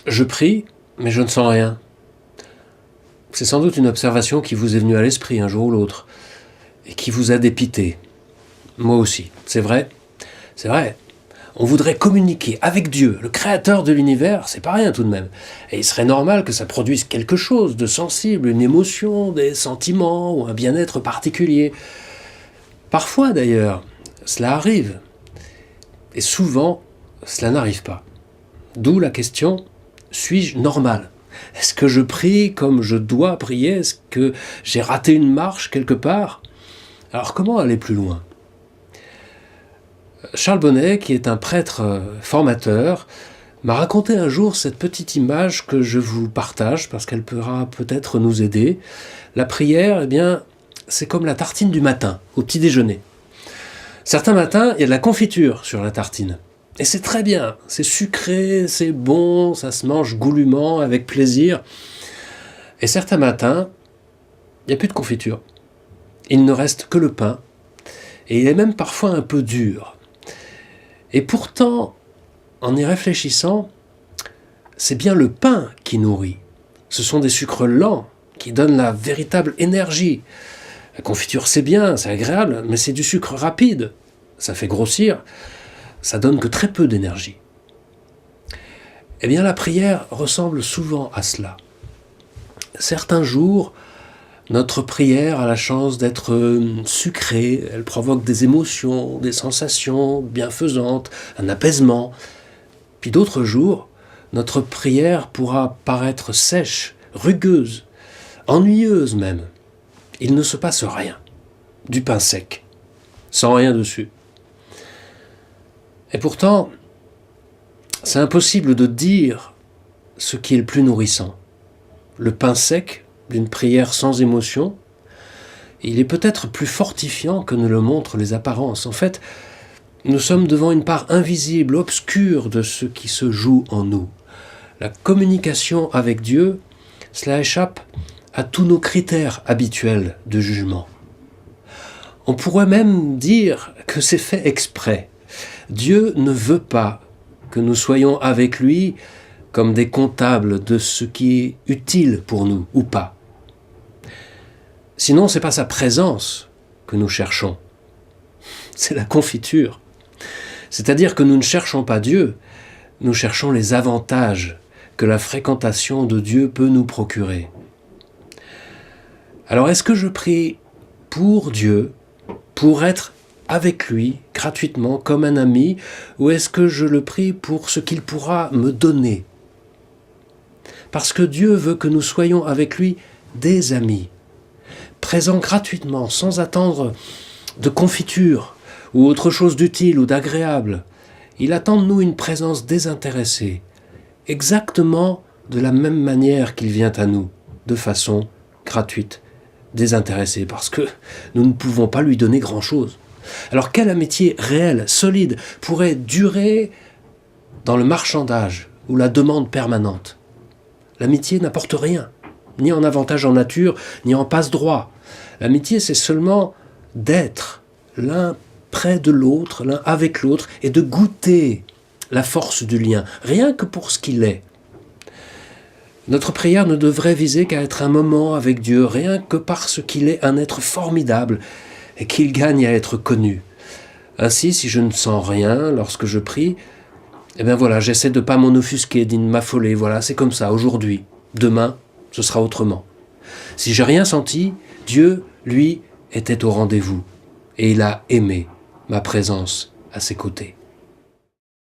Je prie, mais je ne sens rien. C'est sans doute une observation qui vous est venue à l'esprit un jour ou l'autre, et qui vous a dépité. Moi aussi, c'est vrai. C'est vrai. On voudrait communiquer avec Dieu, le créateur de l'univers, c'est pas rien tout de même. Et il serait normal que ça produise quelque chose de sensible, une émotion, des sentiments ou un bien-être particulier. Parfois d'ailleurs, cela arrive. Et souvent, cela n'arrive pas. D'où la question, suis-je normal ? Est-ce que je prie comme je dois prier ? Est-ce que j'ai raté une marche quelque part ? Alors comment aller plus loin ? Charles Bonnet, qui est un prêtre formateur, m'a raconté un jour cette petite image que je vous partage parce qu'elle pourra peut-être nous aider. La prière, eh bien, c'est comme la tartine du matin, au petit déjeuner. Certains matins, il y a de la confiture sur la tartine. Et c'est très bien, c'est sucré, c'est bon, ça se mange goulûment, avec plaisir. Et certains matins, il n'y a plus de confiture. Il ne reste que le pain, et il est même parfois un peu dur. Et pourtant, en y réfléchissant, c'est bien le pain qui nourrit. Ce sont des sucres lents qui donnent la véritable énergie. La confiture, c'est bien, c'est agréable, mais c'est du sucre rapide. Ça fait grossir, ça donne que très peu d'énergie. Eh bien, la prière ressemble souvent à cela. Certains jours, notre prière a la chance d'être sucrée, elle provoque des émotions, des sensations bienfaisantes, un apaisement. Puis d'autres jours, notre prière pourra paraître sèche, rugueuse, ennuyeuse même. Il ne se passe rien, du pain sec, sans rien dessus. Et pourtant, c'est impossible de dire ce qui est le plus nourrissant. Le pain sec d'une prière sans émotion, il est peut-être plus fortifiant que ne le montrent les apparences. En fait, nous sommes devant une part invisible, obscure de ce qui se joue en nous. La communication avec Dieu, cela échappe à tous nos critères habituels de jugement. On pourrait même dire que c'est fait exprès. Dieu ne veut pas que nous soyons avec lui comme des comptables de ce qui est utile pour nous ou pas. Sinon, ce n'est pas sa présence que nous cherchons. C'est la confiture. C'est-à-dire que nous ne cherchons pas Dieu, nous cherchons les avantages que la fréquentation de Dieu peut nous procurer. Alors, est-ce que je prie pour Dieu, pour être avec lui, gratuitement, comme un ami, ou est-ce que je le prie pour ce qu'il pourra me donner ? Parce que Dieu veut que nous soyons avec lui des amis, présents gratuitement, sans attendre de confiture ou autre chose d'utile ou d'agréable. Il attend de nous une présence désintéressée, exactement de la même manière qu'il vient à nous, de façon gratuite, désintéressée, parce que nous ne pouvons pas lui donner grand-chose. Alors quelle amitié réelle, solide, pourrait durer dans le marchandage ou la demande permanente ? L'amitié n'apporte rien, ni en avantage en nature, ni en passe-droit. L'amitié, c'est seulement d'être l'un près de l'autre, l'un avec l'autre, et de goûter la force du lien, rien que pour ce qu'il est. Notre prière ne devrait viser qu'à être un moment avec Dieu, rien que parce qu'il est un être formidable et qu'il gagne à être connu. Ainsi, si je ne sens rien lorsque je prie, eh bien voilà, j'essaie de ne pas m'en offusquer, de m'affoler. Voilà, c'est comme ça, aujourd'hui. Demain, ce sera autrement. Si j'ai rien senti, Dieu, lui, était au rendez-vous. Et il a aimé ma présence à ses côtés.